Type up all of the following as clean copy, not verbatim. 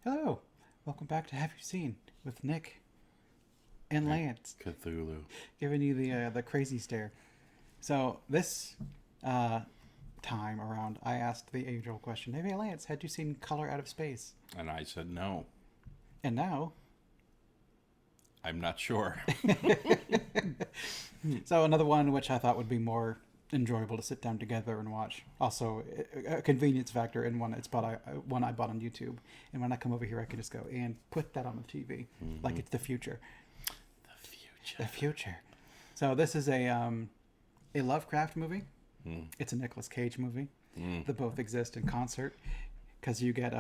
Hello, welcome back to Have You Seen with Nick and Lance, Cthulhu. giving you the crazy stare. So this uh, time around, I asked the age-old question: Hey, Lance, had you seen Color Out of Space? And I said no. And now, I'm not sure. so another one which I thought would be more enjoyable to sit down together and watch. Also, a convenience factor in one one I bought on YouTube, and when I come over here, I can just go and put that on the TV, like it's the future. The future. The future. So this is a Lovecraft movie. Mm. It's a Nicolas Cage movie. Mm. They both exist in concert because you get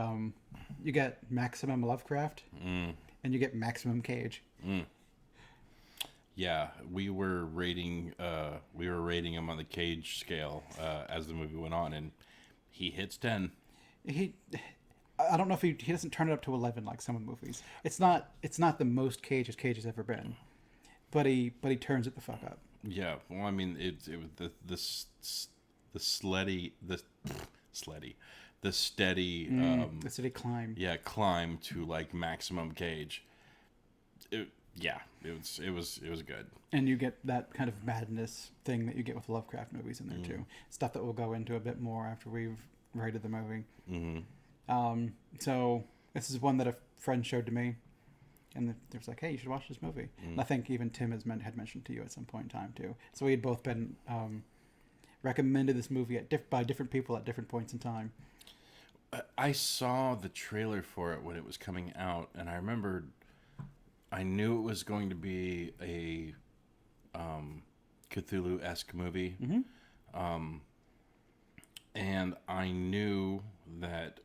maximum Lovecraft and you get maximum Cage. Mm. Yeah, we were rating him on the Cage scale as the movie went on, and he hits 10. I don't know if he doesn't turn it up to 11 like some of the movies. It's not the most Cage Cage has ever been, but he turns it the fuck up. Yeah, well, I mean, it was the steady The steady climb. Yeah, climb to like maximum Cage. It was good. And you get that kind of madness thing that you get with Lovecraft movies in there too. Stuff that we'll go into a bit more after we've rated the movie. Mm-hmm. So this is one that a friend showed to me, and they was like, "Hey, you should watch this movie." And I think even Tim had mentioned to you at some point in time too. So we had both been recommended this movie by different people at different points in time. I saw the trailer for it when it was coming out, and I remembered I knew it was going to be a Cthulhu-esque movie. Mm-hmm. And I knew that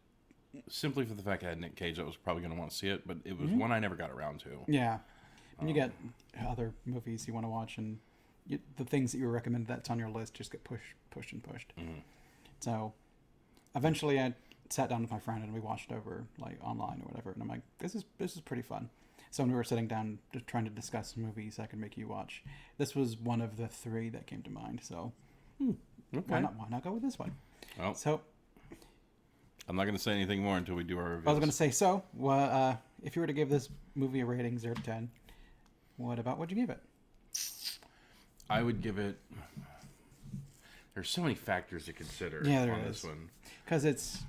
simply for the fact I had Nic Cage, I was probably going to want to see it, but it was one I never got around to. Yeah. And you get other movies you want to watch, and the things that you recommend that's on your list just get pushed. Mm-hmm. So eventually I sat down with my friend and we watched over like online or whatever, and I'm like, this is pretty fun. So when we were sitting down just trying to discuss movies I could make you watch, this was one of the three that came to mind. So Okay. why not go with this one? Well, So I'm not going to say anything more until we do our reviews. I was going to say, if you were to give this movie a rating 0 to 10, would you give it? I would give it... There's so many factors to consider on this one. Because it's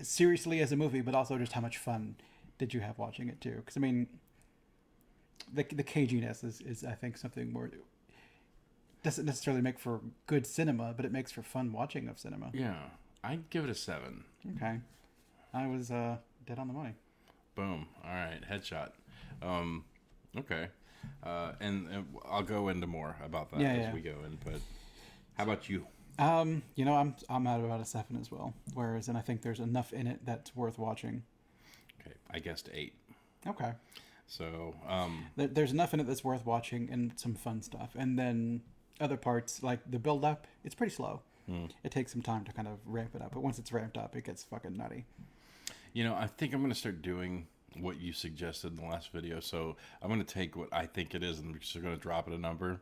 seriously as a movie, but also just how much fun did you have watching it too? Because I mean, the caginess is I think something more doesn't necessarily make for good cinema, but it makes for fun watching of cinema. Yeah, I'd give it a 7. Okay, I was dead on the money. Boom. All right, headshot. Okay, and I'll go into more about that as we go in. But how about you? I'm at about a 7 as well. Whereas, and I think there's enough in it that's worth watching. Okay, I guessed 8. Okay. So there's enough in it that's worth watching and some fun stuff, and then other parts like the build up, it's pretty slow. It takes some time to kind of ramp it up, but once it's ramped up, it gets fucking nutty. I think I'm going to start doing what you suggested in the last video. So I'm going to take what I think it is, and I'm just going to drop it a number,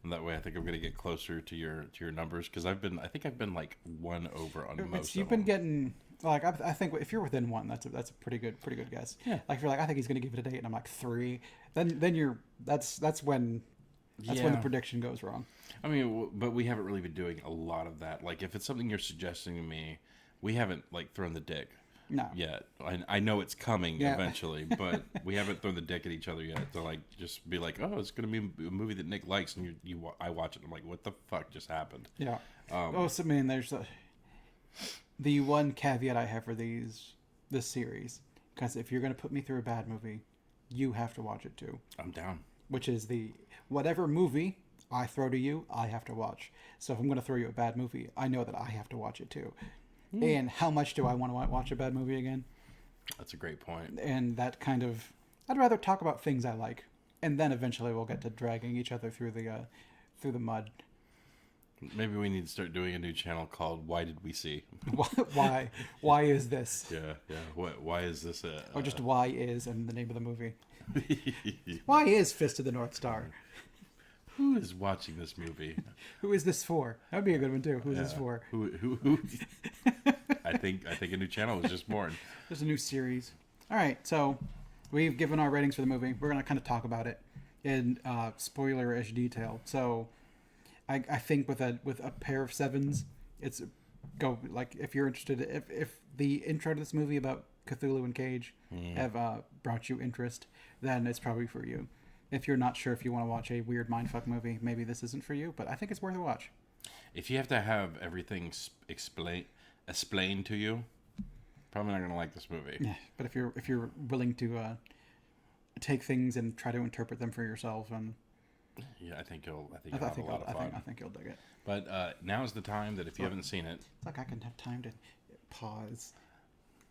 and that way I think I'm going to get closer to your numbers, because I think I've been like 1 over on most. You've been getting like I think if you're within 1, that's a pretty good guess. Yeah. Like if you're like, I think he's going to give it a 8, and I'm like 3, then you're that's when the prediction goes wrong. I mean, but we haven't really been doing a lot of that. Like if it's something you're suggesting to me, we haven't like thrown the dick. No. Yet. I know it's coming eventually, but we haven't thrown the dick at each other yet. To like just be like, oh, it's going to be a movie that Nick likes, and I watch it. I'm like, what the fuck just happened? Yeah. So I mean, there's the one caveat I have for this series, because if you're going to put me through a bad movie, you have to watch it too. I'm down. Which is whatever movie I throw to you, I have to watch. So if I'm going to throw you a bad movie, I know that I have to watch it too. And how much do I want to watch a bad movie again? That's a great point. And that kind of, I'd rather talk about things I like, and then eventually we'll get to dragging each other through the mud. Maybe we need to start doing a new channel called "Why Did We See?" Why is this? Yeah. Why is this? Or just why is and the name of the movie. Why is Fist of the North Star? Who is watching this movie? Who is this for? That would be a good one too. Who's this for? Who? I think a new channel was just born. There's a new series. All right, so we've given our ratings for the movie. We're gonna kind of talk about it in spoiler-ish detail. So, I think with a pair of sevens, it's go like if you're interested. If the intro to this movie about Cthulhu and Cage have brought you interest, then it's probably for you. If you're not sure if you want to watch a weird mindfuck movie, maybe this isn't for you. But I think it's worth a watch. If you have to have everything explained to you, probably not gonna like this movie. Yeah, but if you're willing to take things and try to interpret them for yourself, and yeah, I think you'll have a lot of fun. I think you'll dig it. But now's the time that if you haven't seen it, it's like I can have time to pause.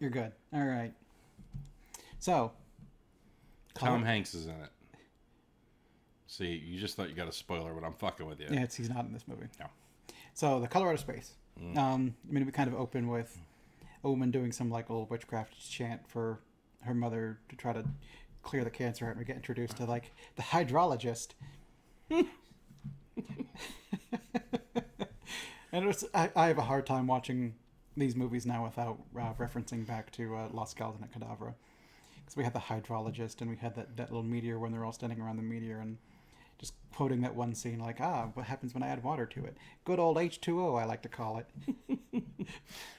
You're good. All right. So, Tom Hanks is in it. See, you just thought you got a spoiler, but I'm fucking with you. Yeah, he's not in this movie. No. So, The Color Out of Space. We kind of open with a woman doing some like old witchcraft chant for her mother to try to clear the cancer out, and we get introduced to like the hydrologist. And I have a hard time watching these movies now without referencing back to Lost Skeleton at Cadavra. Because we had the hydrologist, and we had that little meteor when they're all standing around the meteor, and just quoting that one scene like, what happens when I add water to it? Good old H2O, I like to call it.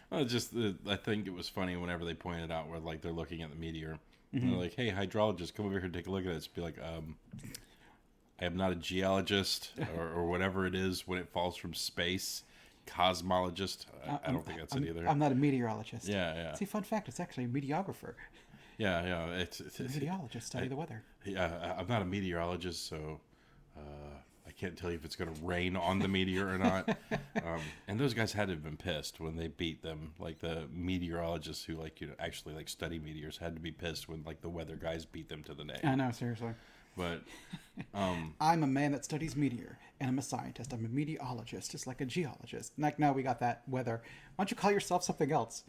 Well, I think it was funny whenever they pointed out where like they're looking at the meteor. And they're like, hey, hydrologist, come over here and take a look at it. It's be like, I am not a geologist or whatever it is when it falls from space. Cosmologist. I don't think that's it either. I'm not a meteorologist. Yeah. See, fun fact, it's actually a meteorographer. Yeah. It's meteorologists study the weather. Yeah, I'm not a meteorologist, so I can't tell you if it's going to rain on the meteor or not. And those guys had to have been pissed when they beat them. Like the meteorologists who actually study meteors had to be pissed when like the weather guys beat them to the name. I know, seriously. But I'm a man that studies meteor, and I'm a scientist. I'm a meteorologist, just like a geologist. Like now we got that weather. Why don't you call yourself something else?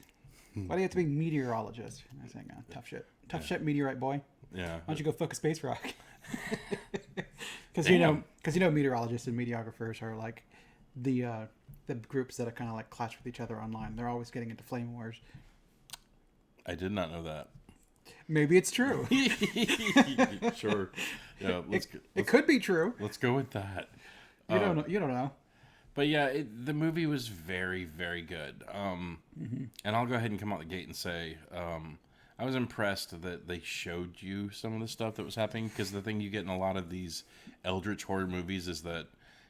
Why do you have to be meteorologist? I was saying, tough shit. Tough shit, meteorite boy. Yeah. Why don't you go fuck a space rock? Because you know meteorologists and meteorographers are like the groups that are kind of like clash with each other online. They're always getting into flame wars. I did not know that. Maybe it's true. Sure. Yeah. It could be true. Let's go with that. You don't know. You don't know. But yeah, the movie was very, very good. And I'll go ahead and come out the gate and say, I was impressed that they showed you some of the stuff that was happening, because the thing you get in a lot of these eldritch horror movies is that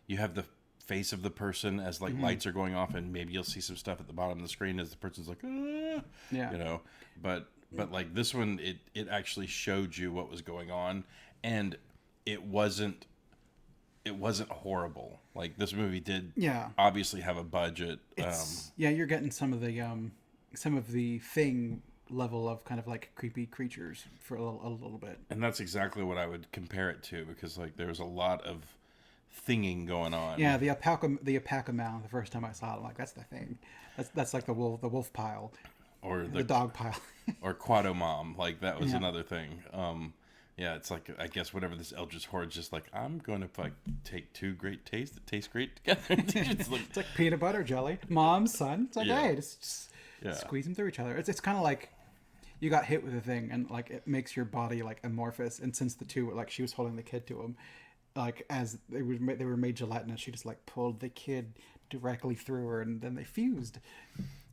you have the face of the person as like lights are going off, and maybe you'll see some stuff at the bottom of the screen as the person's like, yeah, but like this one, it actually showed you what was going on, and it wasn't horrible. Like this movie did obviously have a budget. You're getting some of the thing level of kind of like creepy creatures for a little bit. And that's exactly what I would compare it to, because like there was a lot of thinging going on. Yeah, the alpaca mound, the first time I saw it, I'm like, that's the thing. That's like the wolf pile. Or the dog pile. Or Quado Mom, like that was another thing. Yeah, it's like, I guess whatever this eldritch horde is just like, I'm going to take two great tastes that taste great together. It's like peanut butter jelly. Mom, son. It's like, hey, just squeeze them through each other. It's kind of like you got hit with a thing, and like it makes your body like amorphous. And since the two, like she was holding the kid to him, like as they were made gelatinous, she just like pulled the kid directly through her, and then they fused.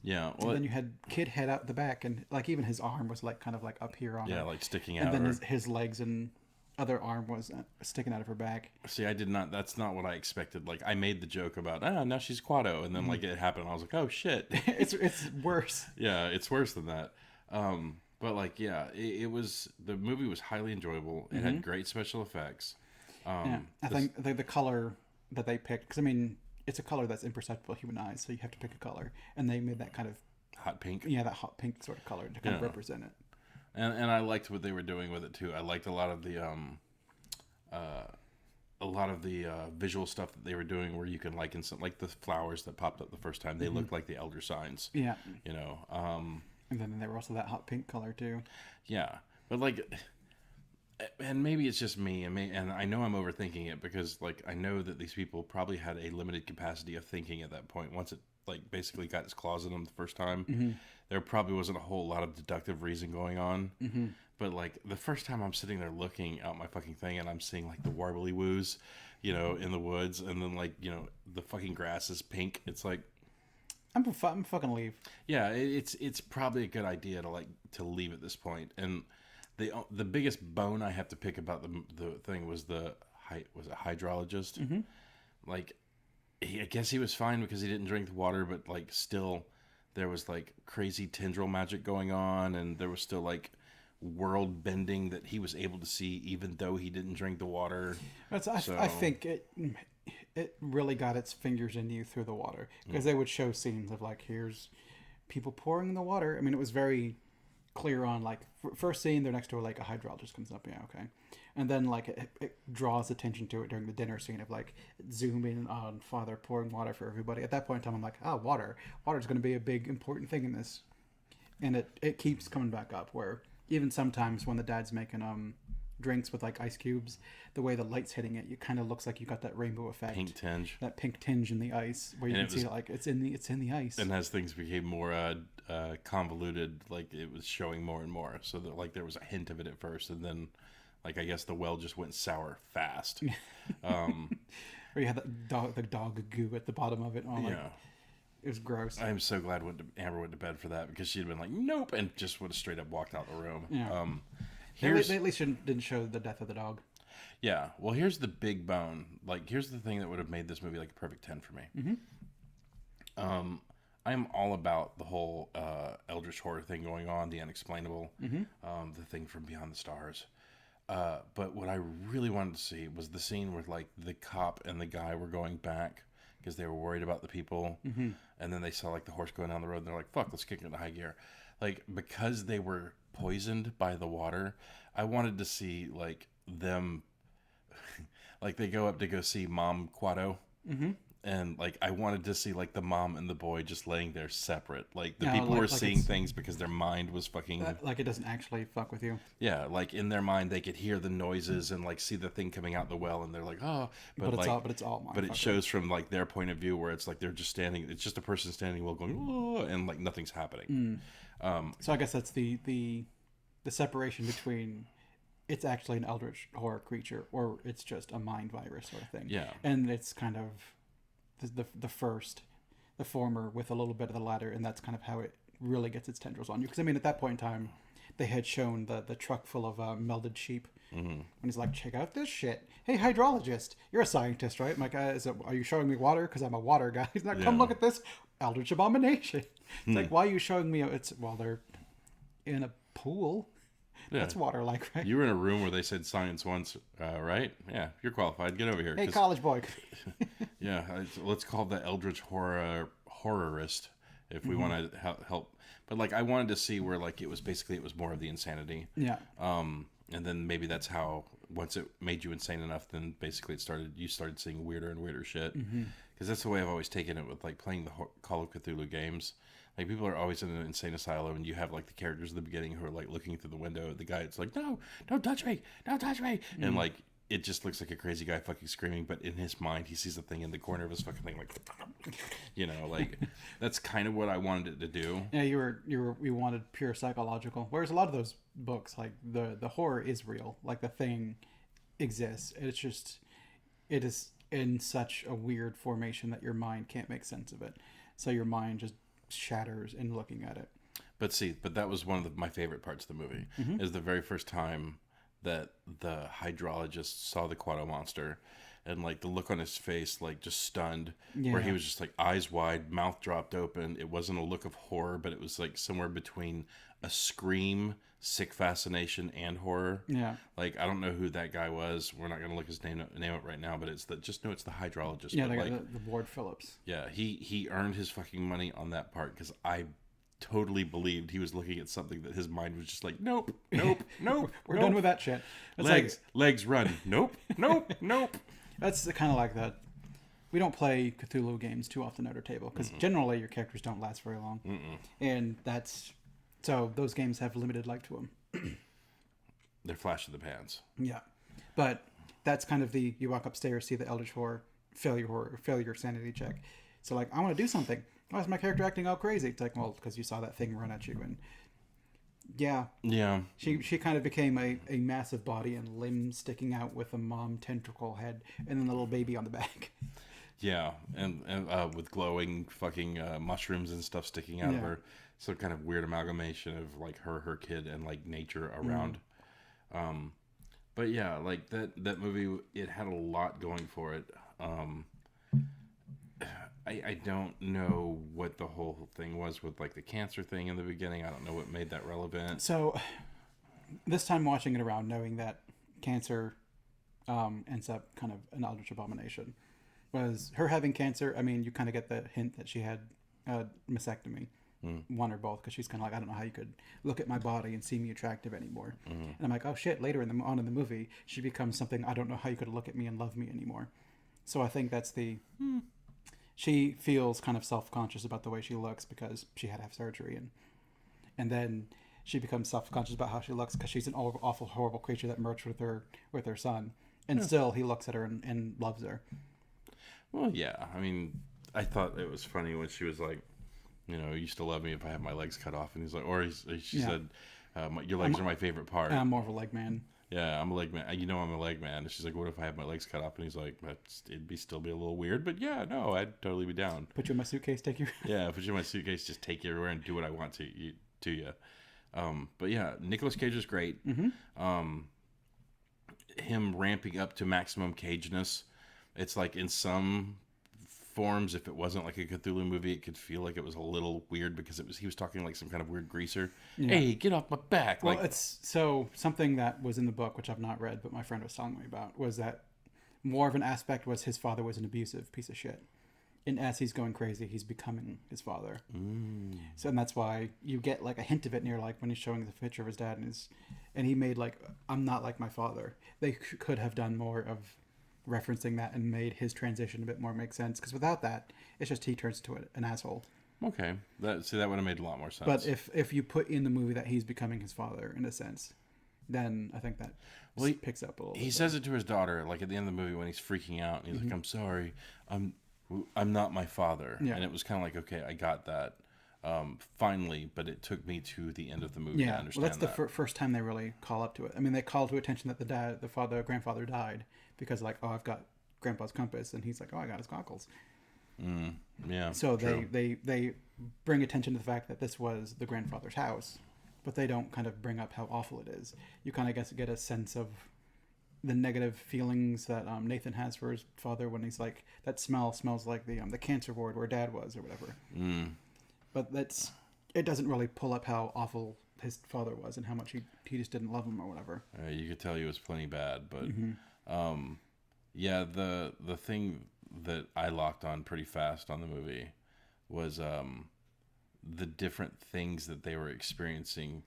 Yeah. Well, and then you had kid head out the back, and like even his arm was like kind of like up here on her. Like sticking out. And then his legs and other arm was sticking out of her back. See, I did not. That's not what I expected. Like I made the joke about, now she's Quado, and then like it happened, and I was like, oh shit. it's worse. Yeah, it's worse than that. But like, yeah, it was, the movie was highly enjoyable. It had great special effects. I think the color that they picked, because I mean, it's a color that's imperceptible to human eyes, so you have to pick a color, and they made that kind of hot pink. Yeah, that hot pink sort of color to kind of represent it. And I liked what they were doing with it too. I liked a lot of the visual stuff that they were doing, where you can liken some, like the flowers that popped up the first time. They looked like the elder signs. Yeah. You know. And then there were also that hot pink color too. Yeah, but like, and maybe it's just me, and I know I'm overthinking it because like I know that these people probably had a limited capacity of thinking at that point. Once it like basically got its claws in them the first time, there probably wasn't a whole lot of deductive reason going on. But like the first time I'm sitting there looking out my fucking thing and I'm seeing like the warbly woos, in the woods, and then like the fucking grass is pink. It's like I'm fucking leave. yeah, it's probably a good idea to leave at this point. And the biggest bone I have to pick about the thing was was a hydrologist. Like I guess he was fine because he didn't drink the water, but like still there was like crazy tendril magic going on, and there was still like world bending that he was able to see even though he didn't drink the water. I think it really got its fingers in you through the water, because they would show scenes of like, here's people pouring in the water. I mean, it was very clear on like first scene they're next to like a hydrologist comes up, yeah, okay, and then like it draws attention to it during the dinner scene of like zooming on father pouring water for everybody. At that point in time I'm like, water's going to be a big important thing in this, and it keeps coming back up, where even sometimes when the dad's making drinks with like ice cubes, the way the light's hitting it, it kind of looks like you got that rainbow effect, that pink tinge in the ice, where you can see like it's in the ice. And as things became more convoluted, like it was showing more and more, so that like there was a hint of it at first, and then like I guess the well just went sour fast. Or you had the dog goo at the bottom of it. It was gross. I'm so glad Amber went to bed for that, because she'd been like, nope, and just would have straight up walked out the room. Yeah. They at least didn't show the death of the dog. Yeah. Well, here's the big bone. Like, here's the thing that would have made this movie like a perfect 10 for me. I am all about the whole eldritch horror thing going on, the unexplainable, the thing from beyond the stars. But what I really wanted to see was the scene where like the cop and the guy were going back because they were worried about the people, and then they saw like the horse going down the road, and they're like, fuck, let's kick it into high gear. Like, because they were poisoned by the water, I wanted to see like them like they go up to go see Mom Quado, and like I wanted to see like the mom and the boy just laying there separate, like the people were seeing things because their mind was fucking like it doesn't actually fuck with you. Yeah, like in their mind they could hear the noises and like see the thing coming out the well, and they're like, oh, but it's all mind. But it shows from like their point of view, where it's like they're just standing, it's just a person standing well going, oh, and like nothing's happening. So I guess that's the separation between it's actually an eldritch horror creature or it's just a mind virus sort of thing. Yeah, and it's kind of the former with a little bit of the latter, and that's kind of how it really gets its tendrils on you. Because I mean, at that point in time, they had shown the truck full of melded sheep, and he's like, "Check out this shit! Hey, hydrologist, you're a scientist, right?" I'm like, "Are you showing me water? Because I'm a water guy." He's like, "Come look at this eldritch abomination." It's like, why are you showing me? They're in a pool. Yeah. That's water-like, right? You were in a room where they said science once, right? Yeah, you're qualified. Get over here. Hey, college boy. Yeah, let's call the eldritch horrorist if we want to help. But like, I wanted to see where like it was more of the insanity. Yeah. And then maybe that's how, once it made you insane enough, then basically you started seeing weirder and weirder shit. Because that's the way I've always taken it with like playing the Call of Cthulhu games. Like, people are always in an insane asylum, and you have like the characters at the beginning who are like looking through the window. The guy, it's like, no, don't touch me, don't touch me, and like it just looks like a crazy guy fucking screaming, but in his mind he sees a thing in the corner of his fucking thing, like, like that's kind of what I wanted it to do. Yeah, you wanted pure psychological, whereas a lot of those books, like the horror is real, like the thing exists. It is in such a weird formation that your mind can't make sense of it, so your mind just shatters in looking at it. But that was one of my favorite parts of the movie, is the very first time that the hydrologist saw the Quado monster, and like the look on his face, like just stunned, where he was just like eyes wide, mouth dropped open. It wasn't a look of horror, but it was like somewhere between a scream, sick fascination, and horror. Yeah, like I don't know who that guy was. We're not gonna look his name up right now, but it's the hydrologist. Yeah, but the Ward Phillips. Yeah, he earned his fucking money on that part, because I totally believed he was looking at something that his mind was just like, nope. We're done with that shit. It's legs run. Nope. That's kind of like that. We don't play Cthulhu games too often at our table, because generally your characters don't last very long, and so those games have limited life to them. they're flash in the pans. Yeah. But that's kind of the, you walk upstairs, see the Eldritch Horror, failure sanity check. So like, I want to do something. Why is my character acting all crazy? It's like, well, because you saw that thing run at you. And yeah. She kind of became a massive body and limbs sticking out with a mom tentacle head and then the little baby on the back. Yeah, and with glowing fucking mushrooms and stuff sticking out of her. So kind of weird amalgamation of like her kid, and like nature around. But yeah, like that movie, it had a lot going for it. I don't know what the whole thing was with like the cancer thing in the beginning. I don't know what made that relevant. So this time watching it around, knowing that cancer ends up kind of an eldritch abomination, was her having cancer. I mean, you kind of get the hint that she had a mastectomy, one or both, because she's kind of like, I don't know how you could look at my body and see me attractive anymore. And I'm like, oh shit, later in the movie, she becomes something, I don't know how you could look at me and love me anymore. So I think that's the... She feels kind of self-conscious about the way she looks because she had to have surgery, and then she becomes self-conscious about how she looks because she's an awful, horrible creature that merged with her son, and still he looks at her and loves her. Well, yeah. I mean, I thought it was funny when she was like, you know, you used to love me if I had my legs cut off, and he's like, or she said, your legs are my favorite part. I'm more of a leg man. Yeah, I'm a leg man. You know, I'm a leg man. And she's like, what if I had my legs cut off? And he's like, it'd still be a little weird, but yeah, no, I'd totally be down. Put you in my suitcase, take you. Yeah, put you in my suitcase, just take you everywhere and do what I want to you. But yeah, Nicolas Cage is great. Him ramping up to maximum cageness. It's like in some forms, if it wasn't like a Cthulhu movie, it could feel like it was a little weird because he was talking like some kind of weird greaser. Yeah. Hey, get off my back! Well, it's so something that was in the book, which I've not read, but my friend was telling me about, was that more of an aspect was his father was an abusive piece of shit, and as he's going crazy, he's becoming his father. So, and that's why you get like a hint of it near like when he's showing the picture of his dad, and he made like, I'm not like my father. They could have done more of referencing that and made his transition a bit more make sense, because without that, it's just he turns into an asshole. Okay, that would have made a lot more sense. But if you put in the movie that he's becoming his father in a sense, then I think that picks up a little. He says it to his daughter, like at the end of the movie when he's freaking out, and he's like, "I'm sorry, I'm not my father," and it was kind of like, okay, I got that. Finally, but it took me to the end of the movie to understand that's the first time they really call up to it. I mean, they call to attention that the grandfather died, because like, oh, I've got grandpa's compass, and he's like, oh, I got his goggles. Yeah. So they bring attention to the fact that this was the grandfather's house, but they don't kind of bring up how awful it is. You kind of get a sense of the negative feelings that Nathan has for his father when he's like, that smells like the cancer ward where dad was or whatever. But it doesn't really pull up how awful his father was and how much he just didn't love him or whatever. You could tell he was plenty bad, but yeah, the thing that I locked on pretty fast on the movie was the different things that they were experiencing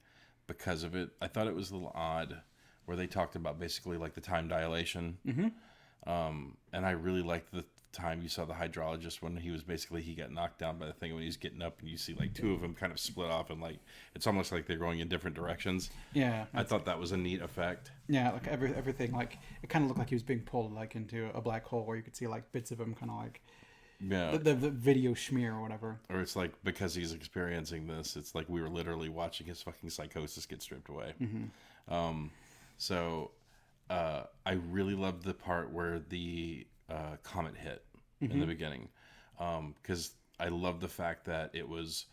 because of it. I thought it was a little odd where they talked about basically like the time dilation, and I really liked the time you saw the hydrologist when he got knocked down by the thing when he was getting up, and you see like two of them kind of split off, and like it's almost like they're going in different directions. Yeah, I thought that was a neat effect. Yeah, like everything, like it kind of looked like he was being pulled like into a black hole where you could see like bits of him kind of like the video schmear or whatever. Or it's like because he's experiencing this, it's like we were literally watching his fucking psychosis get stripped away. So I really loved the part where the comet hit in the beginning, because I love the fact that it was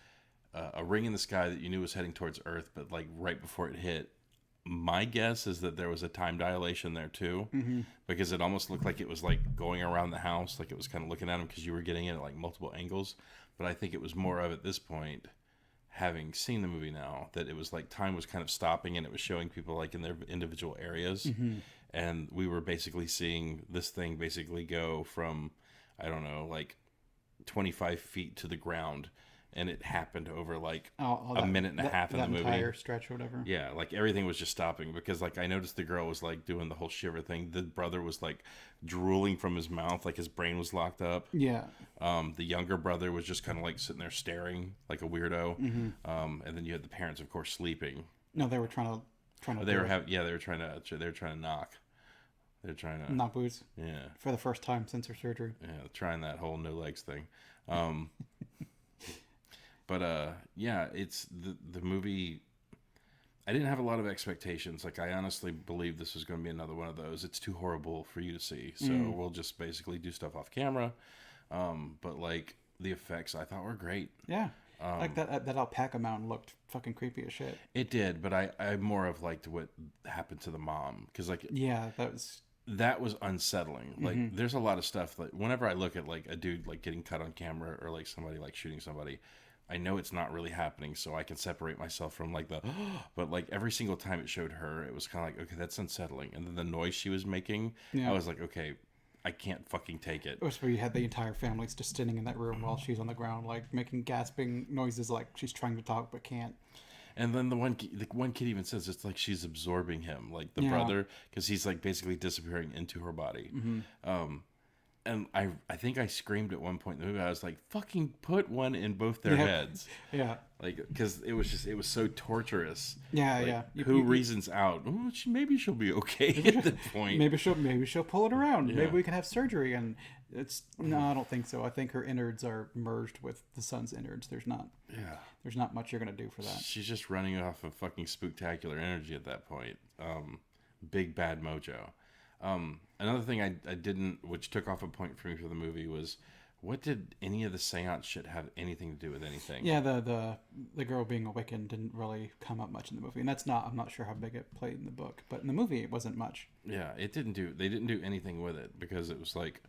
a ring in the sky that you knew was heading towards Earth, but like right before it hit, my guess is that there was a time dilation there too, because it almost looked like it was like going around the house, like it was kind of looking at him because you were getting it at like multiple angles. But I think it was more of at this point, having seen the movie now, that it was like time was kind of stopping and it was showing people like in their individual areas. And we were basically seeing this thing basically go from, I don't know, like 25 feet to the ground. And it happened over like a minute and a half in the movie. That entire stretch or whatever. Yeah, like everything was just stopping because like I noticed the girl was like doing the whole shiver thing. The brother was like drooling from his mouth, like his brain was locked up. Yeah. The younger brother was just kind of like sitting there staring like a weirdo. And then you had the parents, of course, sleeping. No, they were trying to trying to They were they were trying to knock. They're trying to knock boots. Yeah. For the first time since her surgery. Yeah, trying that whole no legs thing. But yeah, it's the movie. I didn't have a lot of expectations. Like, I honestly believe this was going to be another one of those. It's too horrible for you to see, so we'll just basically do stuff off camera. But like the effects, I thought were great. Yeah, like that alpaca mountain looked fucking creepy as shit. It did, but I more of liked what happened to the mom, because like that was unsettling. Like, there's a lot of stuff like whenever I look at like a dude like getting cut on camera or like somebody like shooting somebody, I know it's not really happening, so I can separate myself from like the but like every single time it showed her, it was kind of like, okay, that's unsettling. And then the noise she was making, I was like, okay, I can't fucking take it. It was where you had the entire family just standing in that room while she's on the ground, like making gasping noises, like she's trying to talk but can't. And then the one kid even says it's like she's absorbing him, like the brother, because he's like basically disappearing into her body. And I think I screamed at one point in the movie. I was like, "Fucking put one in both their heads!" Yeah, like, because it was so torturous. Yeah, like, who reasons out? Oh, maybe she'll be okay at that point. Maybe she'll pull it around. Yeah. Maybe we can have surgery. And it's no, I don't think so. I think her innards are merged with the son's innards. There's not much you're gonna do for that. She's just running off of fucking spooktacular energy at that point. Big bad mojo. Another thing I didn't, which took off a point for me for the movie, was what did any of the seance shit have anything to do with anything? Yeah, the girl being awakened didn't really come up much in the movie, and I'm not sure how big it played in the book, but in the movie it wasn't much. Yeah, they didn't do anything with it, because it was like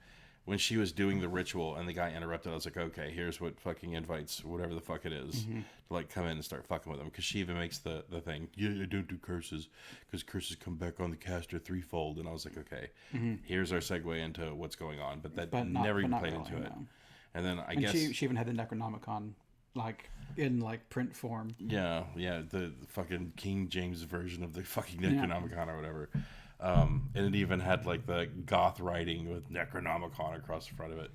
when she was doing the ritual and the guy interrupted, I was like, okay, here's what fucking invites whatever the fuck it is to like come in and start fucking with them, because she even makes the thing, I don't do curses because curses come back on the caster threefold, and I was like, okay, here's our segue into what's going on, but never even played into it. And then I guess she even had the Necronomicon like in like print form. Yeah, the fucking King James version of the fucking Necronomicon or whatever. And it even had like the goth writing with Necronomicon across the front of it.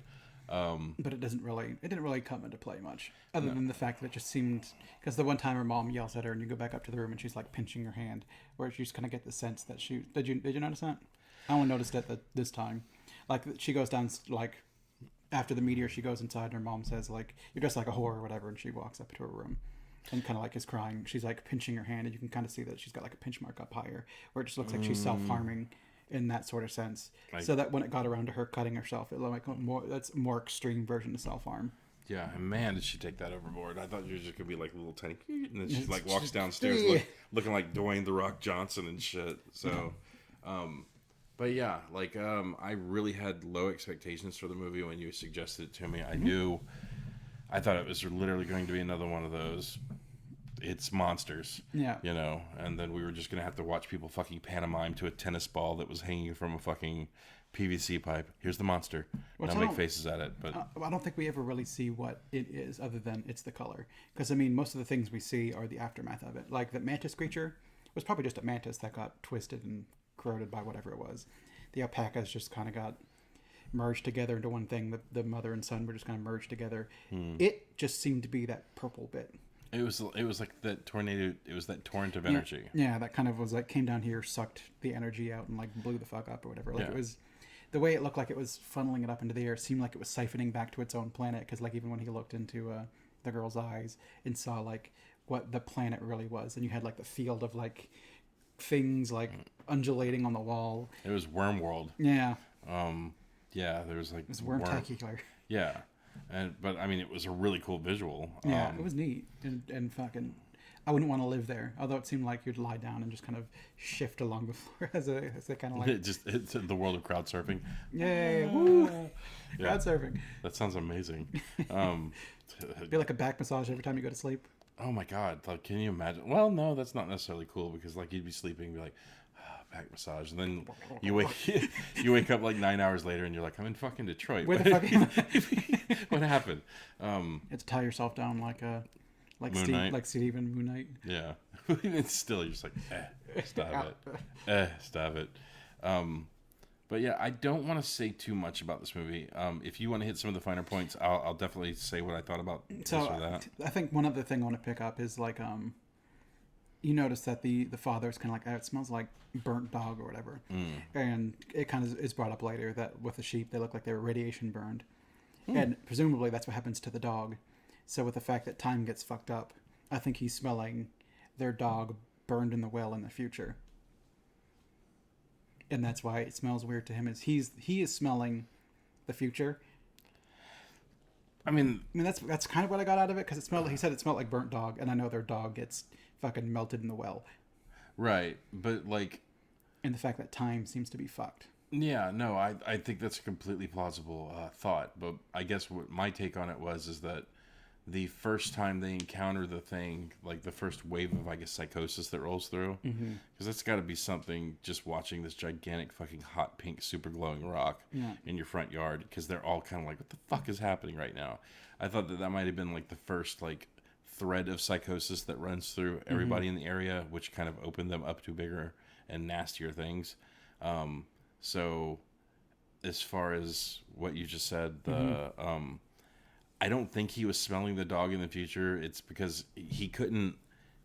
But it didn't really come into play much, other than the fact that it just seemed, because the one time her mom yells at her and you go back up to the room and she's like pinching her hand, where you just kind of get the sense that did you notice that? I only noticed it this time. Like, she goes down, like after the meteor, she goes inside and her mom says like, you're dressed like a whore or whatever, and she walks up to her room and kind of like is crying. She's like pinching her hand, and you can kind of see that she's got like a pinch mark up higher, where it just looks like she's self-harming in that sort of sense. So that when it got around to her cutting herself, it looked like that's a more extreme version of self-harm. Yeah, and man, did she take that overboard. I thought she was just gonna be like a little tiny, and then she like walks downstairs looking like Dwayne The Rock Johnson and shit. So, but yeah, like I really had low expectations for the movie when you suggested it to me. I thought it was literally going to be another one of those. It's monsters. Yeah. You know, and then we were just going to have to watch people fucking pantomime to a tennis ball that was hanging from a fucking PVC pipe. Here's the monster. And I'll make faces at it. But I don't think we ever really see what it is, other than it's the color. Because, I mean, most of the things we see are the aftermath of it. Like the Mantis Creature was probably just a mantis that got twisted and corroded by whatever it was. The alpacas just kind of got merged together into one thing. The mother and son were just kind of merged together. It just seemed to be that purple bit. It was like that tornado. It was that torrent of energy. Yeah, that kind of was like came down here, sucked the energy out, and like blew the fuck up or whatever. Like it was the way it looked like it was funneling it up into the air. It seemed like it was siphoning back to its own planet, because like even when he looked into the girl's eyes and saw like what the planet really was, and you had like the field of like things like undulating on the wall. It was Worm World. Yeah. Yeah, there was like it was worm-tacular. Yeah. But I mean, it was a really cool visual. Yeah, it was neat, and fucking, I wouldn't want to live there. Although it seemed like you'd lie down and just kind of shift along the floor as they kind of like it's the world of crowd surfing. Yeah, woo, crowd surfing. That sounds amazing. Be like a back massage every time you go to sleep. Oh my god! Like, can you imagine? Well, no, that's not necessarily cool, because like you'd be sleeping and be like, back massage, and then you wake up like 9 hours later and you're like, I'm in fucking Detroit. Where the fuck am I? What happened? You have to tie yourself down like Steven Moon Knight. Yeah. It's still, you're just like, stop it. But yeah, I don't want to say too much about this movie. If you want to hit some of the finer points, I'll definitely say what I thought about this or that. I think one other thing I want to pick up is like you notice that the father's kind of like, oh, it smells like burnt dog or whatever. And it kind of is brought up later that with the sheep, they look like they were radiation burned. And presumably that's what happens to the dog. So with the fact that time gets fucked up, I think he's smelling their dog burned in the well in the future. And that's why it smells weird to him, is he is smelling the future. I mean, that's kind of what I got out of it, because he said it smelled like burnt dog, and I know their dog gets fucking melted in the well. Right, but like, and the fact that time seems to be fucked. Yeah, no, I think that's a completely plausible thought, but I guess what my take on it is that the first time they encounter the thing, like the first wave of, I guess, psychosis that rolls through, because that's got to be something, just watching this gigantic fucking hot pink super glowing rock in your front yard, because they're all kind of like, what the fuck is happening right now? I thought that might have been like the first like thread of psychosis that runs through everybody in the area, which kind of opened them up to bigger and nastier things. So as far as what you just said, I don't think he was smelling the dog in the future. It's because he couldn't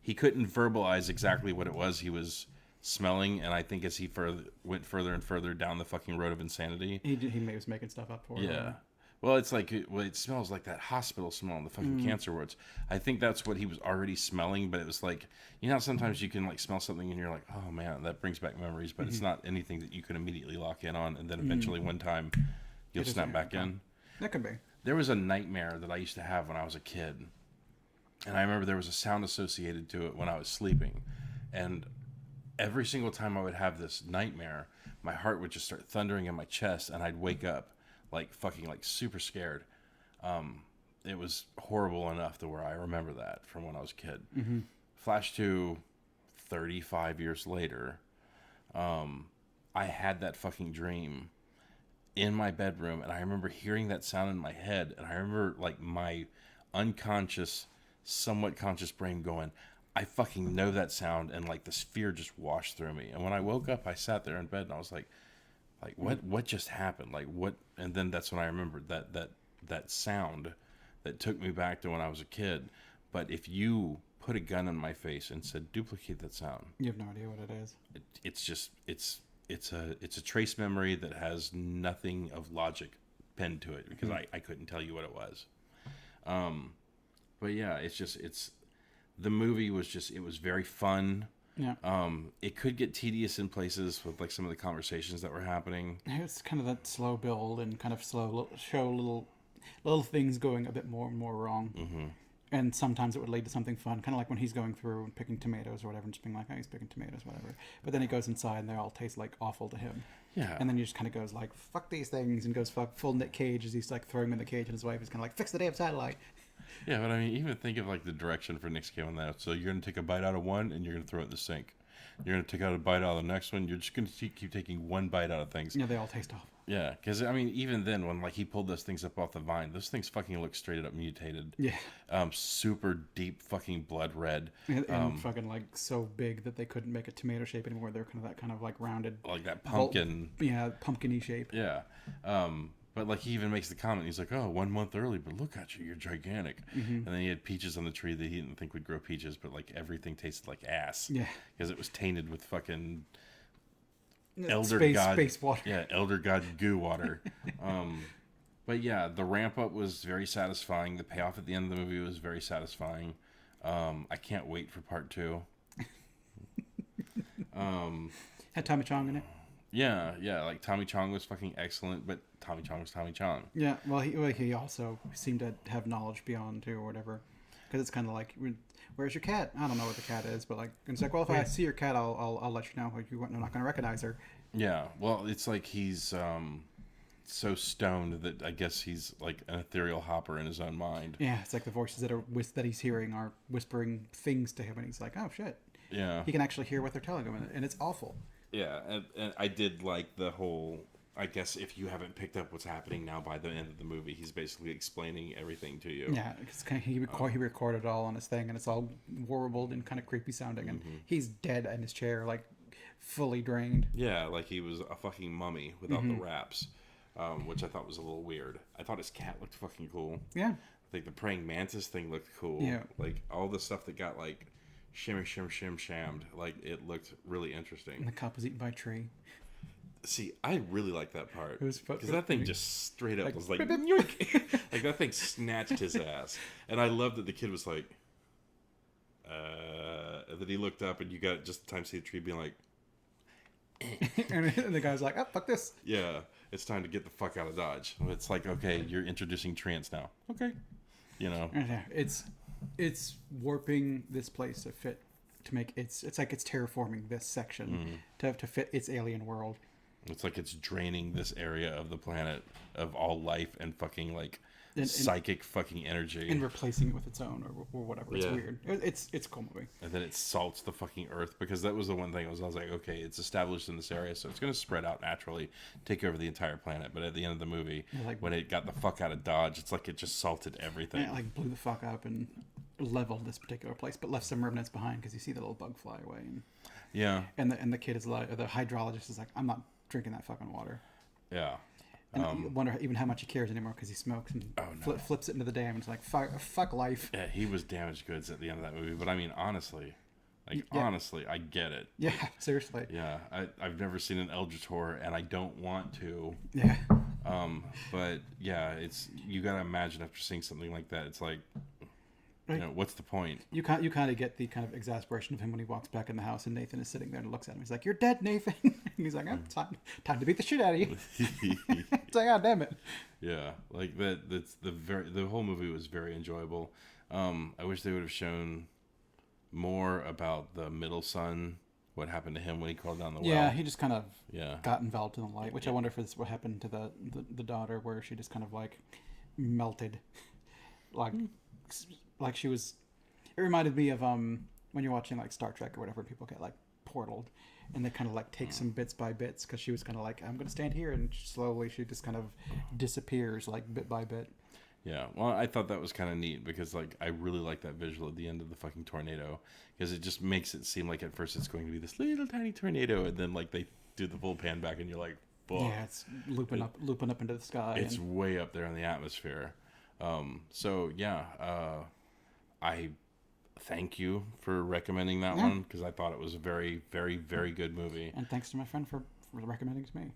verbalize exactly what it was he was smelling, and I think as he went further and further down the fucking road of insanity, he was making stuff up for it. Yeah. Well, it's like, it smells like that hospital smell in the fucking cancer wards. I think that's what he was already smelling, but it was like, you know, sometimes you can like smell something and you're like, oh man, that brings back memories, but it's not anything that you can immediately lock in on, and then eventually one time you'll snap back in. That could be. There was a nightmare that I used to have when I was a kid, and I remember there was a sound associated to it when I was sleeping, and every single time I would have this nightmare, my heart would just start thundering in my chest, and I'd wake up like fucking like super scared. It was horrible enough to where I remember that from when I was a kid. Flash to 35 years later, I had that fucking dream in my bedroom, and I remember hearing that sound in my head, and I remember like my unconscious, somewhat conscious brain going, I fucking know that sound, and like this fear just washed through me. And when I woke up, I sat there in bed and I was like what just happened? Like what? And then that's when I remembered that sound that took me back to when I was a kid. But if you put a gun in my face and said duplicate that sound, you have no idea what it is. It's a trace memory that has nothing of logic pinned to it, because I couldn't tell you what it was. But yeah, the movie was it was very fun. Yeah. It could get tedious in places with like some of the conversations that were happening. It's kind of that slow build and kind of slow show little things going a bit more and more wrong. And sometimes it would lead to something fun, kind of like when he's going through and picking tomatoes or whatever, and just being like, oh, he's picking tomatoes, whatever. But then he goes inside and they all taste like awful to him. Yeah. And then he just kind of goes like, fuck these things, and goes full Nic Cage as he's like throwing him in the cage, and his wife is kind of like, fix the damn satellite. Yeah, but I mean, even think of like the direction for Nick's game on that. So you're going to take a bite out of one and you're going to throw it in the sink. You're going to take out a bite out of the next one. You're just going to keep taking one bite out of things. Yeah, they all taste awful. Yeah, because I mean, even then, when like he pulled those things up off the vine, those things fucking look straight up mutated. Yeah. Super deep fucking blood red. And fucking like so big that they couldn't make a tomato shape anymore. They're kind of that kind of like rounded. Like that pumpkin. Pumpkin-y shape. Yeah. But like he even makes the comment, he's like, oh, 1 month early, but look at you, you're gigantic. And then he had peaches on the tree that he didn't think would grow peaches, but like everything tasted like ass. Yeah. Because it was tainted with fucking space water. Yeah, elder god goo water. But yeah, the ramp up was very satisfying. The payoff at the end of the movie was very satisfying. I can't wait for part 2. Had Tommy Chong in it. Yeah, like Tommy Chong was fucking excellent, but Tommy Chong was Tommy Chong. Yeah, well, he also seemed to have knowledge beyond too, or whatever. Because it's kind of like, where's your cat? I don't know what the cat is, but like, it's like, well, if I see your cat, I'll let you know. Like, you're not going to recognize her. Yeah, well, it's like he's so stoned that I guess he's like an ethereal hopper in his own mind. Yeah, it's like the voices that he's hearing are whispering things to him, and he's like, oh shit. Yeah. He can actually hear what they're telling him, and it's awful. Yeah, and I did like the whole, I guess if you haven't picked up what's happening now by the end of the movie, he's basically explaining everything to you. Yeah, because he recorded it all on his thing, and it's all warbled and kind of creepy sounding, and he's dead in his chair, like fully drained. Yeah, like he was a fucking mummy without the wraps, which I thought was a little weird. I thought his cat looked fucking cool. Yeah. I think the praying mantis thing looked cool. Yeah. Like all the stuff that got like shammed. Like, it looked really And interesting. the cop was eaten by a tree. See, I really like that part. It was Because that thing just straight up like, was like, "Bip, bip." yoink. Like, that thing snatched his ass. And I love that the kid was like, and then he looked up and you got just time to see the tree being like, And the guy's like, oh, fuck this. yeah, it's time to get the fuck out of Dodge. It's like, okay, you're introducing trance now. Okay. You know. Yeah, it's warping this place to fit, to make it's like it's terraforming this section to fit its alien world. It's like it's draining this area of the planet of all life and fucking like And psychic fucking energy. and replacing it with its own or whatever. It's Yeah. weird. It's a cool movie. And then it salts the fucking earth, because that was the one thing I was like, okay, it's established in this area, so it's going to spread out naturally, take over the entire planet. But at the end of the movie, like- when it got the fuck out of Dodge, it's like it just salted everything. And it like blew the fuck up and leveled this particular place, but left some remnants behind because you see the little bug fly away. Yeah, And the kid is like, the hydrologist is like, I'm not drinking that fucking water. yeah. And you wonder even how much he cares anymore because he smokes and flips it into the dam. And it's like, fuck life. Yeah, he was damaged goods at the end of that movie. But I mean, honestly, I get it. Yeah, seriously. Yeah, I've never seen an Eldritch horror, and I don't want to. Yeah. But yeah, it's, you gotta imagine after seeing something like that, it's like, you know, what's the point? You kind of get the kind of exasperation of him when he walks back in the house and Nathan is sitting there and looks at him. He's like, "You're dead, Nathan." And he's like, "Time to beat the shit out of you." It's like, "God damn it." Yeah, like that. That's the whole movie was very enjoyable. I wish they would have shown more about the middle son. What happened to him when he crawled down the well? Yeah, he just kind of Yeah. got involved in the light, which I wonder if it's what happened to the daughter, where she just kind of like melted, like she was. It reminded me of when you're watching like Star Trek or whatever, people get like portaled, and they kind of like take some bits by bits, because she was kind of like, I'm gonna stand here, and slowly she just kind of disappears like bit by bit. Yeah, well, I thought that was kind of neat, because like I really like that visual at the end of the fucking tornado, because it just makes it seem like at first it's going to be this little tiny tornado, and then like they do the full pan back, and you're like, fuck. Yeah, it's looping up into the sky. It's way up there in the atmosphere. So yeah, I thank you for recommending that one, because I thought it was a very, very, very good movie. And thanks to my friend for recommending it to me.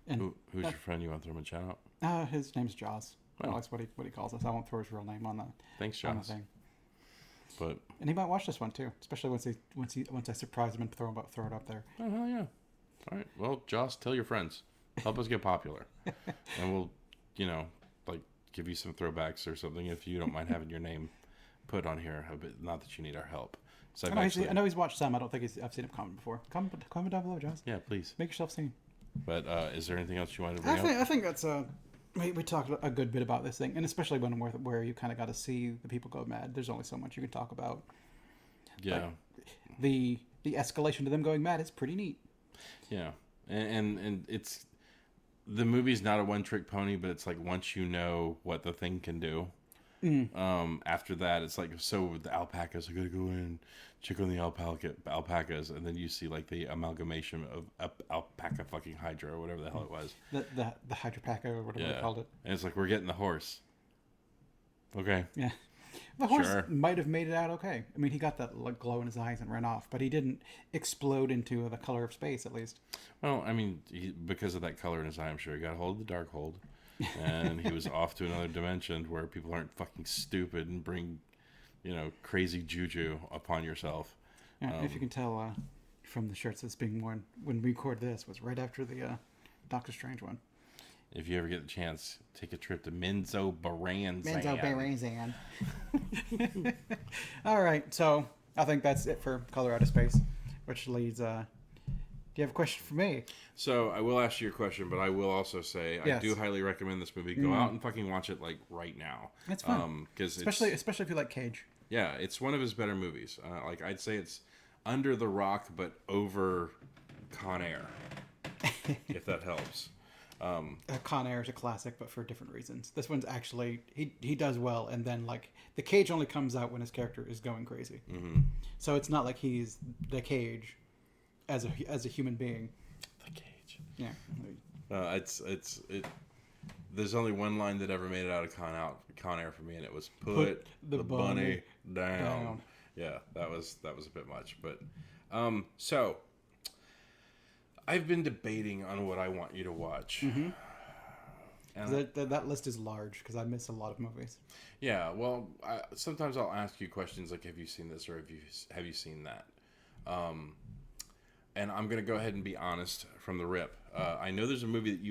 And Who's your friend? You want to throw him a shout out? his name's Jaws. Oh. That's what he calls us. I won't throw his real name on the Thanks, on the Josh. thing. But And he might watch this one too, especially once I surprise him and throw it up there. oh hell yeah! All right, well, Josh, tell your friends, help us get popular, and we'll, like give you some throwbacks or something if you don't mind having your name put on here a bit. Not that you need our help. So I know he's watched some. I don't think I've seen him comment before. Comment down below, Jaws. yeah, please. Make yourself seen. But is there anything else you wanted to bring up? I think that's we talked a good bit about this thing, and especially where you kind of got to see the people go mad. There's only so much you can talk about. Yeah. Like, the escalation to them going mad is pretty neat. Yeah, and it's, the movie's not a one-trick pony, but it's like once you know what the thing can do, after that it's like, so the alpacas, I gotta go in and check on the alpacas, and then you see like the amalgamation of alpaca fucking hydra or whatever the hell it was. The hydropaca or whatever they called it. And it's like, we're getting the horse. Okay. Yeah. The horse Sure. might have made it out okay. I mean, he got that glow in his eyes and ran off, but he didn't explode into the color of space, at least. Well, I mean, because of that color in his eye, I'm sure he got a hold of the dark hold, and he was off to another dimension where people aren't fucking stupid and bring, crazy juju upon yourself. Yeah, if you can tell from the shirts that's being worn when we record this, was right after the Doctor Strange one. If you ever get the chance, take a trip to Menzo Baranzan. All right, so I think that's it for Color Out of Space, which leads. Do you have a question for me? So I will ask you your question, but I will also say I do highly recommend this movie. Go out and fucking watch it like right now. It's fun, especially if you like Cage. Yeah, it's one of his better movies. Like I'd say it's under The Rock, but over Con Air, if that helps. Con Air is a classic, but for different reasons. This one's actually he does well, and then like the Cage only comes out when his character is going crazy. Mm-hmm. So it's not like he's the Cage as a human being. The Cage. Yeah. It's There's only one line that ever made it out of Con Air for me, and it was put the bunny down. Yeah, that was a bit much. But so I've been debating on what I want you to watch. Mm-hmm. And That list is large because I miss a lot of movies. yeah, well, sometimes I'll ask you questions like, "Have you seen this?" or "Have you seen that?" And I'm gonna go ahead and be honest from the rip. I know there's a movie that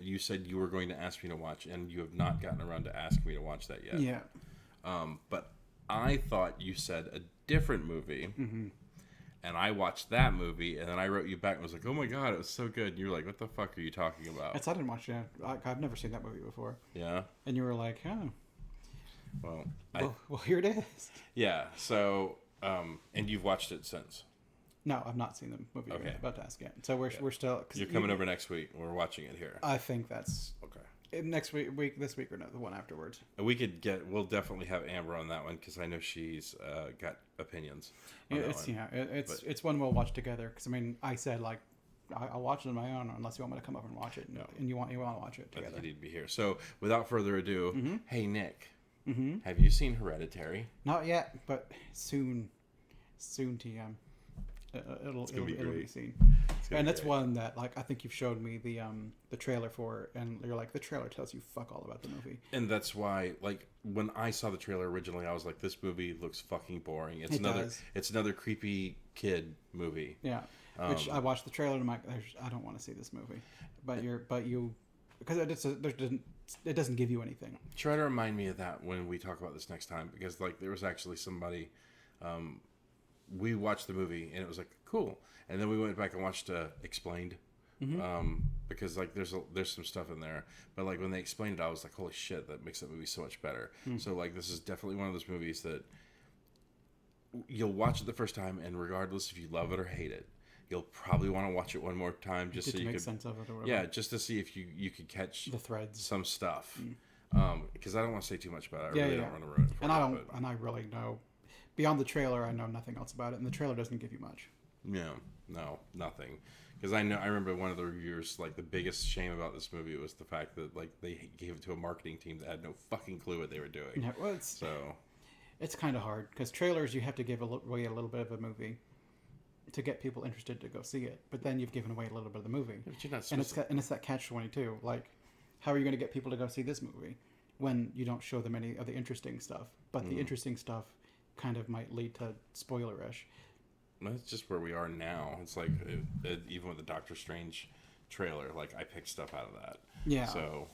you said you were going to ask me to watch, and you have not gotten around to asking me to watch that yet. Yeah. But I thought you said a different movie, Mm-hmm. and I watched that movie, and then I wrote you back and was like, "Oh my god, it was so good." And you were like, "What the fuck are you talking about?" I didn't watch it. I've never seen that movie before. Yeah. And you were like, oh. Well, Here it is. yeah. So, and you've watched it since. No, I've not seen the movie. Okay. You're about to ask yet. So we're still. Cause You're coming over next week. We're watching it here. I think that's Okay. next this week or no, the one afterwards. We'll definitely have Amber on that one because I know she's got opinions. On that one. It's one we'll watch together. Because I mean, I said like I'll watch it on my own unless you want me to come over and watch it. No. And you want to watch it I together. think you need to be here. So, without further ado, Mm-hmm. hey Nick, Mm-hmm. have you seen Hereditary? Not yet, but soon, TM. It'll gonna be be great. seen. gonna And be that's great. one that like I think you've showed me the trailer for, and you're like the trailer tells you fuck all about the movie. And that's why, like, when I saw the trailer originally, I was like, "This movie looks fucking boring." It's does. another creepy kid movie. Yeah, which I watched the trailer and I'm like, I don't want to see this movie, but you because it doesn't give you anything. Try to remind me of that when we talk about this next time, because like there was actually somebody, we watched the movie and it was like cool, and then we went back and watched Explained, because like there's some stuff in there, but like when they explained it, I was like, holy shit, that makes that movie so much better. So like this is definitely one of those movies that you'll watch it the first time, and regardless if you love it or hate it, you'll probably want to watch it one more time just so you make could sense of it or whatever. yeah, just to see if you could catch The threads. some stuff. Because I don't want to say too much about it. I Yeah, really yeah. don't want to ruin it for And you. I don't, and I really know beyond the trailer, I know nothing else about it, and the trailer doesn't give you much. Yeah, no, nothing. Because I remember one of the reviewers, like the biggest shame about this movie was the fact that like they gave it to a marketing team that had no fucking clue what they were doing. Yeah, well, So it's kind of hard because trailers you have to give away a little bit of a movie to get people interested to go see it, but then you've given away a little bit of the movie, but you're not and supposed it's that catch-22. Like, how are you going to get people to go see this movie when you don't show them any of the interesting stuff? But the interesting stuff kind of might lead to spoiler-ish. that's just where we are now. It's like even with the Doctor Strange trailer, like I picked stuff out of that. Yeah. So,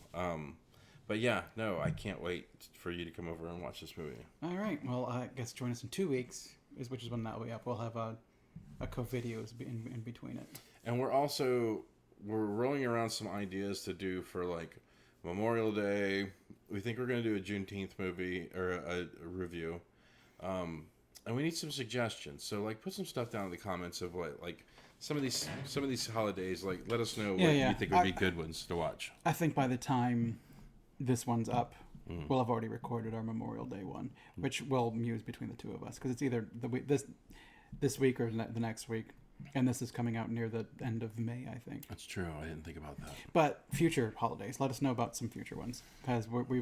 but yeah, no, I can't wait for you to come over and watch this movie. All right. Well, I guess join us in 2 weeks, which is when that will be up. We'll have a co-videos in between it. And we're rolling around some ideas to do for like Memorial Day. We think we're going to do a Juneteenth movie or a review. And we need some suggestions. So like put some stuff down in the comments of what like some of these holidays, like let us know what you think would be good ones to watch. I think by the time this one's up, we'll have already recorded our Memorial Day one, which we'll muse between the two of us because it's either this week or the next week, and this is coming out near the end of May, I think. That's true. I didn't think about that. But future holidays, let us know about some future ones because we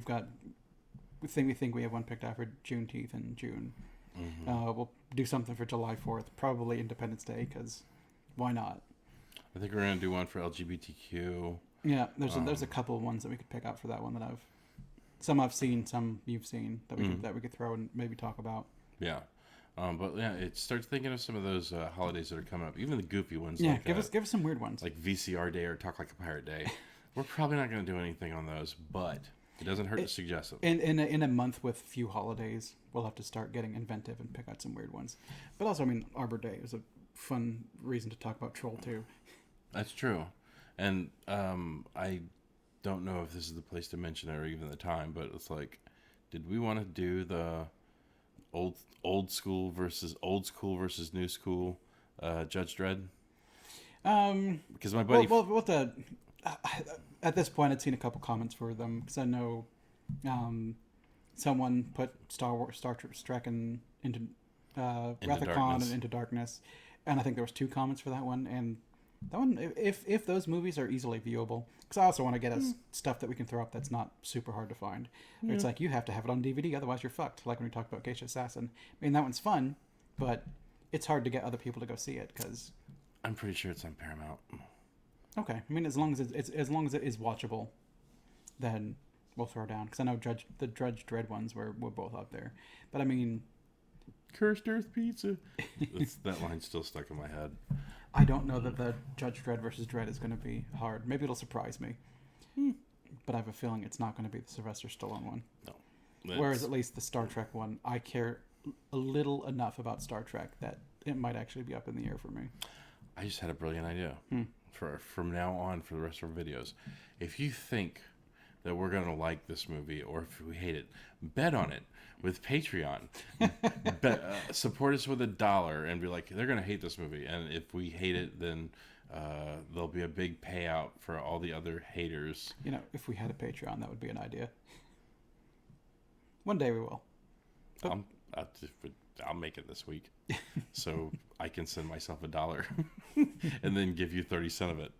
think we have one picked out for Juneteenth in June. We'll do something for July 4th, probably Independence Day, because why not? I think we're gonna do one for LGBTQ. Yeah, there's a couple of ones that we could pick out for that one that I've seen, some you've seen that we could throw and maybe talk about. Yeah. But yeah, it starts thinking of some of those holidays that are coming up, even the goofy ones. Yeah, like, give us some weird ones. like VCR Day or Talk Like a Pirate Day. We're probably not going to do anything on those, but it doesn't hurt to suggest them. In a month with few holidays, we'll have to start getting inventive and pick out some weird ones. But also, I mean, Arbor Day is a fun reason to talk about Troll 2. That's true, and I don't know if this is the place to mention it or even the time, but it's like, did we want to do the old school versus new school Judge Dredd? Because my buddy at this point I'd seen a couple comments for them because I know someone put Star Trek into Wrath of Khan and Into Darkness, and I think there was 2 comments for that one, and That one, if those movies are easily viewable, because I also want to get us stuff that we can throw up that's not super hard to find. Yeah. It's like you have to have it on DVD, otherwise you're fucked. Like when we talked about Geisha Assassin. I mean, that one's fun, but it's hard to get other people to go see it because. I'm pretty sure it's on Paramount. Okay, I mean, as long as as long as it is watchable, then we'll throw down. Because I know the Judge Dredd ones were both up there, but I mean. Cursed Earth Pizza. That line's still stuck in my head. I don't know that the Judge Dredd versus Dredd is going to be hard. Maybe it'll surprise me. But I have a feeling it's not going to be the Sylvester Stallone one. No. Whereas at least the Star Trek one, I care a little enough about Star Trek that it might actually be up in the air for me. I just had a brilliant idea. From now on, for the rest of our videos. If you think that we're going to like this movie, or if we hate it, bet on it with Patreon. Support us with $1 and be like, they're going to hate this movie. And if we hate it, then there'll be a big payout for all the other haters. You know, if we had a Patreon, that would be an idea. One day we will. I'll make it this week. So I can send myself $1 and then give you 30 cents of it.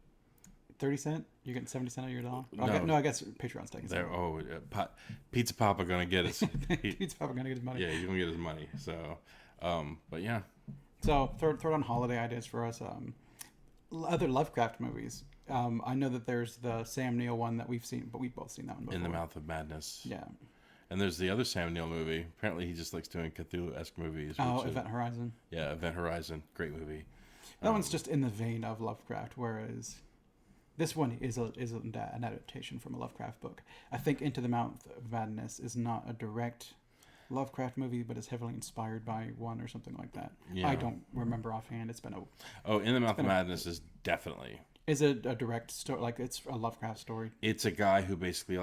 30 cents? You're getting 70 cents of your dollar? No, I guess Patreon's taking some. Pizza Papa gonna get his. Pizza Papa gonna get his money. Yeah, he's gonna get his money. So, but yeah. So throw down holiday ideas for us. Other Lovecraft movies. I know that there's the Sam Neill one that we've seen, but we've both seen that one before. In the Mouth of Madness. Yeah. And there's the other Sam Neill movie. Apparently, he just likes doing Cthulhu-esque movies. Event Horizon. Yeah, Event Horizon. Great movie. That one's just in the vein of Lovecraft, whereas this one is an adaptation from a Lovecraft book. I think Into the Mouth of Madness is not a direct Lovecraft movie, but is heavily inspired by one or something like that. Yeah. I don't remember offhand. It's been a... In the Mouth of Madness is definitely... Is it a direct story? Like, it's a Lovecraft story? It's a guy who basically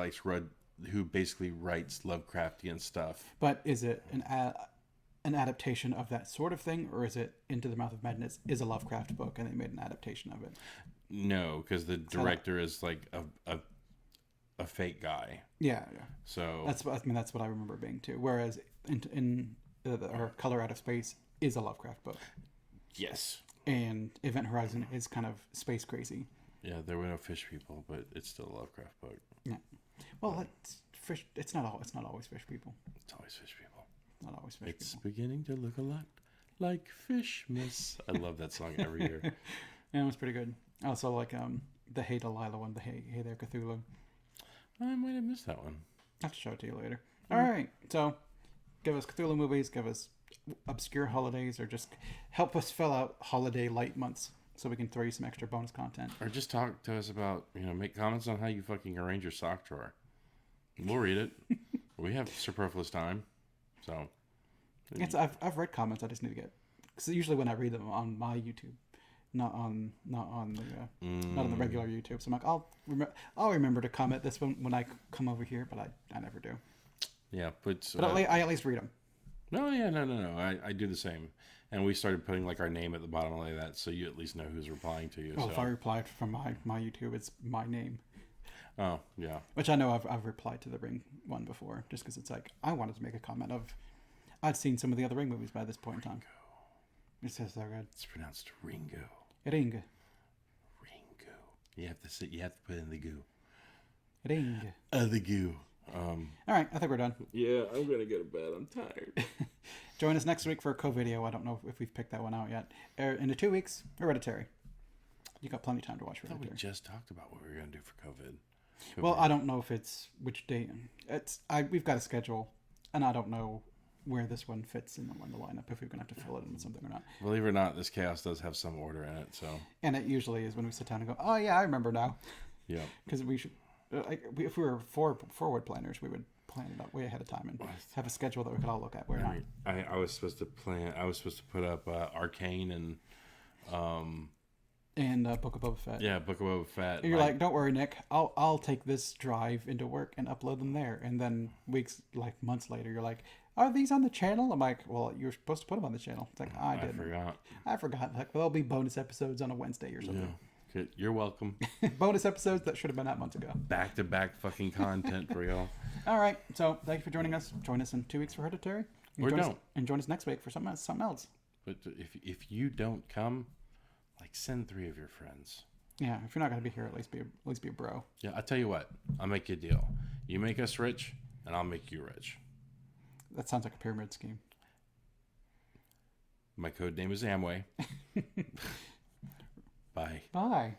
writes Lovecraftian stuff. But is it an adaptation of that sort of thing, or is it Into the Mouth of Madness is a Lovecraft book and they made an adaptation of it? No, because the director is like a fake guy. Yeah. So that's what I remember being too. Whereas in Color Out of Space is a Lovecraft book. Yes. And Event Horizon is kind of space crazy. Yeah, there were no fish people, but it's still a Lovecraft book. Yeah. Well, it's fish. It's not always fish people. It's always fish people. Not always fish people. It's beginning to look a lot like fish, miss. I love that song every year. Yeah, it was pretty good. I also like the Hey Delilah one, the Hey There Cthulhu. I might have missed that one. I'll have to show it to you later. All right, so give us Cthulhu movies, give us obscure holidays, or just help us fill out holiday light months so we can throw you some extra bonus content. Or just talk to us about, make comments on how you fucking arrange your sock drawer. We'll read it. We have superfluous time, so. I've read comments. I just need to get, because usually when I read them on my YouTube, not on the regular YouTube. So I'm like, I'll remember to comment this one when I come over here, but I never do. Yeah, but I at least read them. No. I do the same, and we started putting like our name at the bottom like that, so you at least know who's replying to you. Well, if I replied from my YouTube, it's my name. Oh yeah. Which I know I've replied to the Ring one before, just because it's like I wanted to make a comment of I'd seen some of the other Ring movies by this point in time. It says they're good. It's pronounced Ringo. Ring. You have to put in the goo. Ring. The goo. All right, I think we're done. Yeah, I'm gonna go to bed. I'm tired. Join us next week for a co-video. I don't know if we've picked that one out yet. In 2 weeks, Hereditary. You got plenty of time to watch Hereditary. I thought we just talked about what we were gonna do for COVID. Well, I don't know if it's which date. We've got a schedule, and I don't know where this one fits in the lineup, if we're going to have to fill it in with something or not. Believe it or not, this chaos does have some order in it. So. And it usually is when we sit down and go, oh yeah, I remember now. Yeah. Because we should, if we were forward planners, we would plan it up way ahead of time and have a schedule that we could all look at. I was supposed to plan. I was supposed to put up Arcane and. Book of Boba Fett. Yeah, Book of Boba Fett. And you're like, don't worry, Nick. I'll take this drive into work and upload them there. And then months later, you're like, are these on the channel? I'm like, well, you're supposed to put them on the channel. It's like, I didn't. I forgot. Like, there'll be bonus episodes on a Wednesday or something. Yeah. You're welcome. Bonus episodes that should have been out months ago. Back-to-back fucking content for y'all. All right. So thank you for joining us. Join us in 2 weeks for Hereditary. And join us next week for something else. But if you don't come, like send 3 of your friends. Yeah, if you're not gonna be here, at least be a bro. Yeah, I'll tell you what. I'll make you a deal. You make us rich, and I'll make you rich. That sounds like a pyramid scheme. My code name is Amway. Bye. Bye.